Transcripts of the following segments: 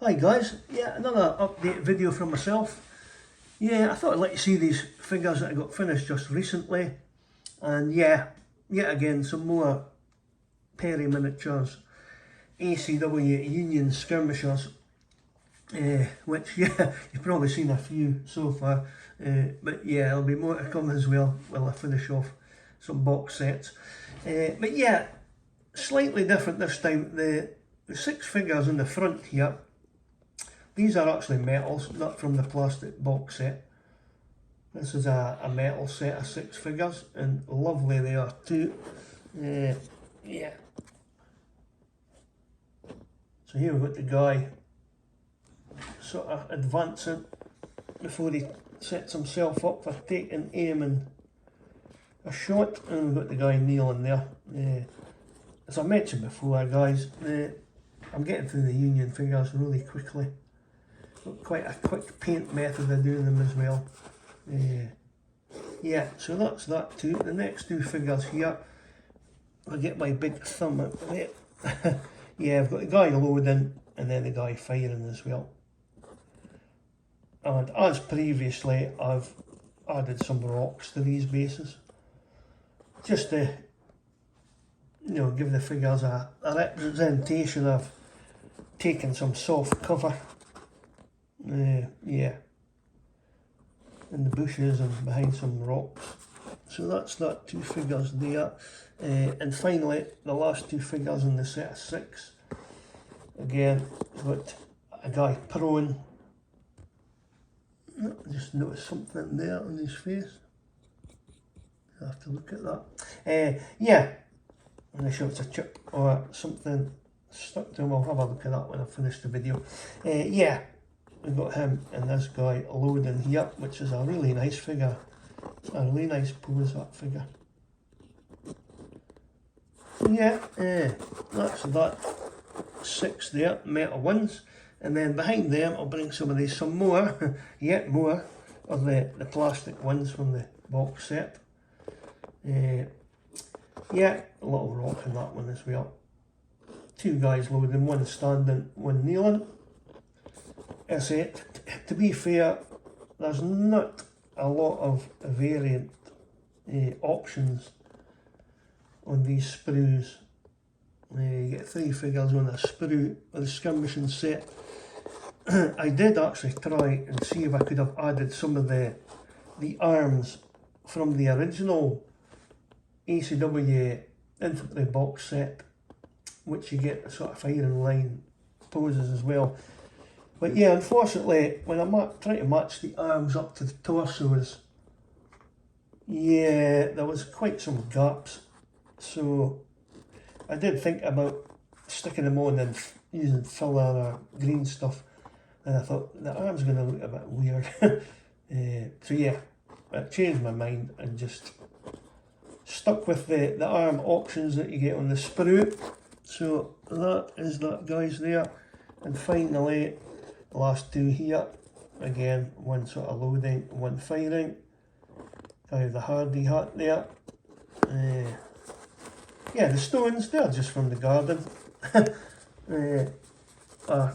Hi guys, yeah, another update video from myself. Yeah, I thought I'd let you see these figures that I got finished just recently. And yeah, yet again some more Perry miniatures, ACW Union Skirmishers, which yeah, you've probably seen a few so far. But yeah, there'll be more to come as well while I finish off some box sets. But yeah, slightly different this time. The 6 figures in the front here, these are actually metals, not from the plastic box set. This is a metal set of 6 figures, and lovely they are too. Yeah. So here we've got the guy sort of advancing before he sets himself up for taking aim and a shot, and we've got the guy kneeling there. As I mentioned before, guys, I'm getting through the Union figures really quickly. Got quite a quick paint method of doing them as well. Yeah, so that's that too. The next 2 figures here, I'll get my big thumb out of it. Yeah, I've got the guy loading and then the guy firing as well. And as previously, I've added some rocks to these bases, just to, you know, give the figures a representation of taking some soft cover. Yeah, in the bushes and behind some rocks. So that's that 2 figures there. And finally, the last 2 figures in the set of 6. Again, got a guy prone. I just noticed something there on his face. I have to look at that. Yeah, I'm not sure if it's a chip or something stuck to him. I'll have a look at that when I finish the video. Yeah, we've got him and this guy loading here, which is a really nice figure. It's a really nice pose, that figure. Yeah, that's that 6 there, metal ones. And then behind them, I'll bring some more, yet more, of the plastic ones from the box set. Yeah, a little rock in that one as well. 2 guys loading, one standing, one kneeling. That's it. To be fair, there's not a lot of variant options on these sprues. You get 3 figures on a sprue with a skirmishing set. I did actually try and see if I could have added some of the arms from the original ACW Infantry box set, which you get a sort of firing line poses as well. But yeah, unfortunately, when I'm trying to match the arms up to the torsos, yeah, there was quite some gaps. So I did think about sticking them on and using filler or green stuff, and I thought the arm's going to look a bit weird. So yeah, I changed my mind and just stuck with the arm options that you get on the sprue. So that is that, guys, there. And finally, the last 2 here, again, one sort of loading, one firing. Guy with the hardy hat there. Yeah, the stones, they're just from the garden.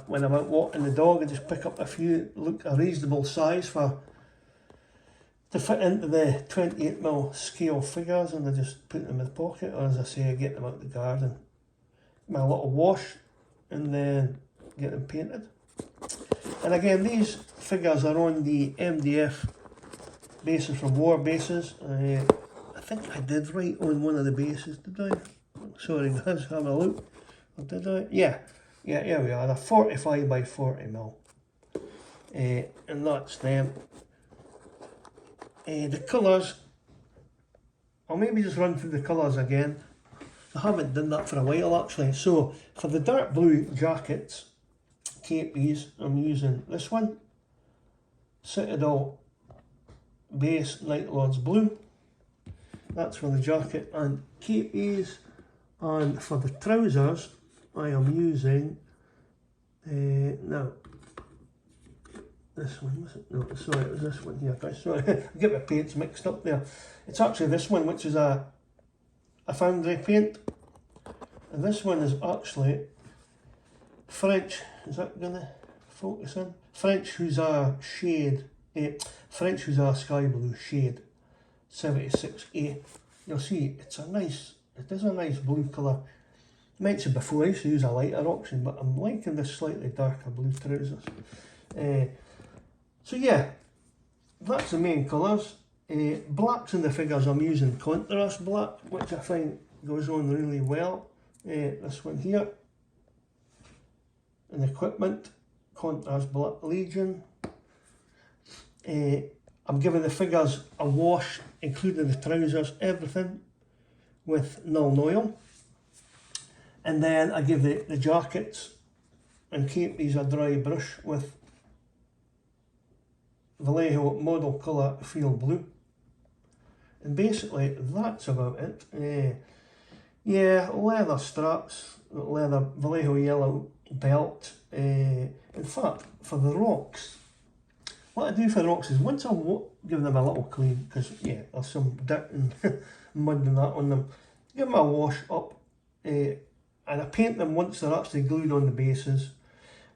When I'm out walking the dog, I just pick up a few, look a reasonable size to fit into the 28mm scale figures, and I just put them in the pocket, or as I say, I get them out the garden. My little wash, and then get them painted. And again, these figures are on the MDF bases from war bases. I think I did write on one of the bases, did I? Sorry guys, have a look. Or did I? Yeah, here we are, a 45 by 40mm. And that's them. The colours, I'll maybe just run through the colours again. I haven't done that for a while actually. So for the dark blue jackets, capes, I'm using this one, Citadel Base Night Lord's Blue. That's for the jacket and capes. And for the trousers, I am using, no, this one, was it? No, sorry, it was this one here, guys, sorry, I get my paints mixed up there. It's actually this one, which is a foundry paint, and this one is actually French. Is that gonna focusing? French Hussar shade, French Hussar sky blue shade 76A. You'll see it is a nice blue colour. Mentioned before, I used to use a lighter option, but I'm liking this slightly darker blue trousers. So yeah, that's the main colours. Blacks in the figures, I'm using contrast black, which I find goes on really well. This one here, in equipment, contrast black Legion. I'm giving the figures a wash, including the trousers, everything, with Null Oil. And then I give the jackets and capes a dry brush with Vallejo model colour Field Blue. And basically that's about it. Yeah, leather straps, leather Vallejo yellow belt. In fact, for the rocks, what I do for the rocks is once I give them a little clean, because yeah, there's some dirt and mud and that on them, give them a wash up, and I paint them once they're actually glued on the bases.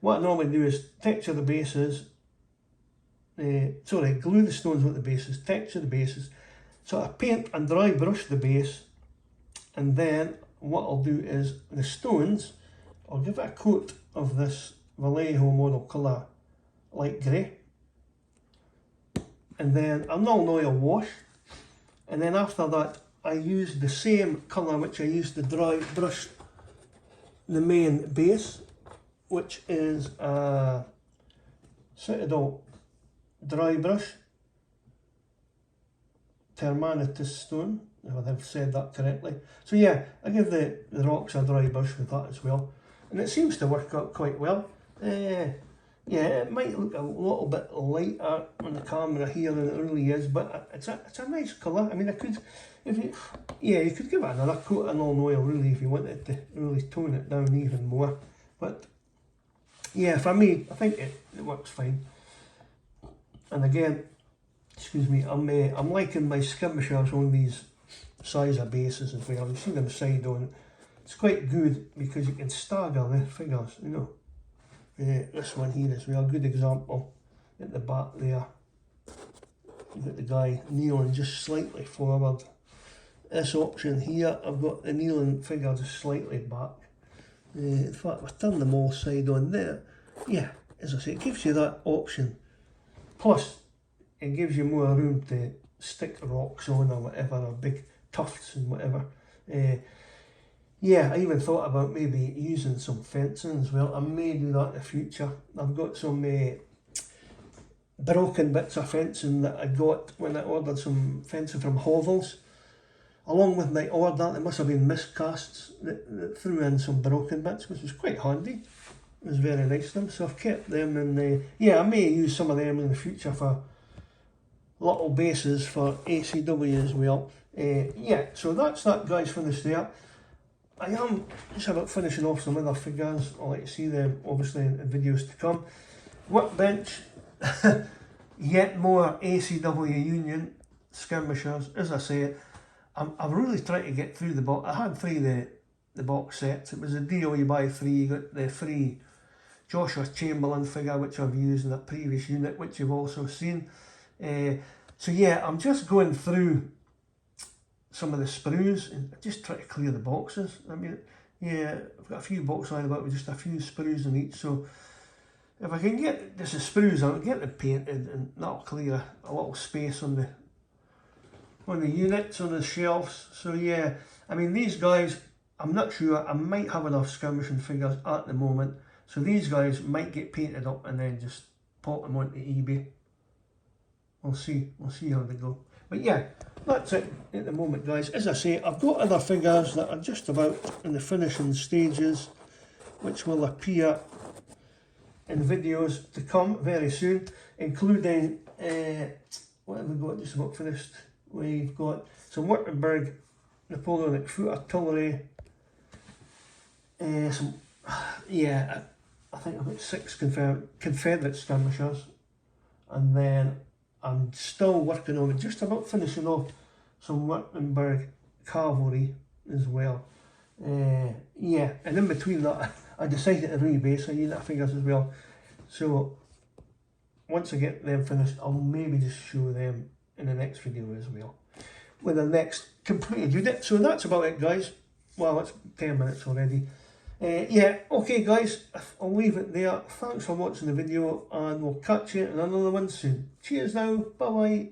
What I normally do is texture the bases, glue the stones with the bases, texture the bases. So I paint and dry brush the base, and then what I'll do is the stones, I'll give it a coat of this Vallejo model colour light grey, and then a Null Oil wash, and then after that I use the same colour which I used to dry brush the main base, which is a Citadel dry brush Termanitus stone, if I've said that correctly. So yeah, I give the rocks a dry brush with that as well, and it seems to work out quite well. Yeah, it might look a little bit lighter on the camera here than it really is, but it's a nice colour. I mean, you could give it another coat of Null Oil really if you wanted to really tone it down even more. But yeah, for me, I think it works fine. And again, excuse me, I'm liking my skirmishers on these size of bases as well. You see them side on. It's quite good because you can stagger the figures, you know. This one here is a good example at the back there. You've got the guy kneeling just slightly forward. This option here, I've got the kneeling figure just slightly back. In fact, I've turned them all side on there. Yeah, as I say, it gives you that option. Plus, it gives you more room to stick rocks on or whatever, or big tufts and whatever. Yeah, I even thought about maybe using some fencing as well. I may do that in the future. I've got some broken bits of fencing that I got when I ordered some fencing from Hovels. Along with my order, it must have been miscasts that threw in some broken bits, which was quite handy. It was very nice of them, so I've kept them, and yeah, I may use some of them in the future for little bases for ACW as well. Yeah, so that's that, guys, from the start. I am just about finishing off some other figures. I'll let you see them obviously in videos to come. Workbench, yet more ACW Union Skirmishers. As I say, I'm really trying to get through the box. I had three the box sets. It was a deal, you buy three, you got the free Joshua Chamberlain figure, which I've used in a previous unit, which you've also seen. So yeah, I'm just going through some of the sprues and just try to clear the boxes. I mean, yeah, I've got a few boxes lying about with just a few sprues in each, so if I can get this sprues out, get them painted, and that'll clear a little space on the units, on the shelves. So yeah, I mean, these guys, I'm not sure, I might have enough skirmishing figures at the moment, so these guys might get painted up and then just pop them onto eBay. We'll see how they go. But yeah, that's it at the moment, guys. As I say, I've got other figures that are just about in the finishing stages, which will appear in videos to come very soon, including, what have we got just about finished? We've got some Württemberg Napoleonic foot artillery, some, yeah, I think I've got 6 Confederate skirmishers, and then I'm still working on it, just about finishing off some Württemberg cavalry as well. Yeah, and in between that, I decided to rebase a unit of figures as well. So once I get them finished, I'll maybe just show them in the next video as well, with the next completed unit. So that's about it, guys. Well, it's 10 minutes already. Yeah, okay guys, I'll leave it there. Thanks for watching the video, and we'll catch you in another one soon. Cheers now, bye bye.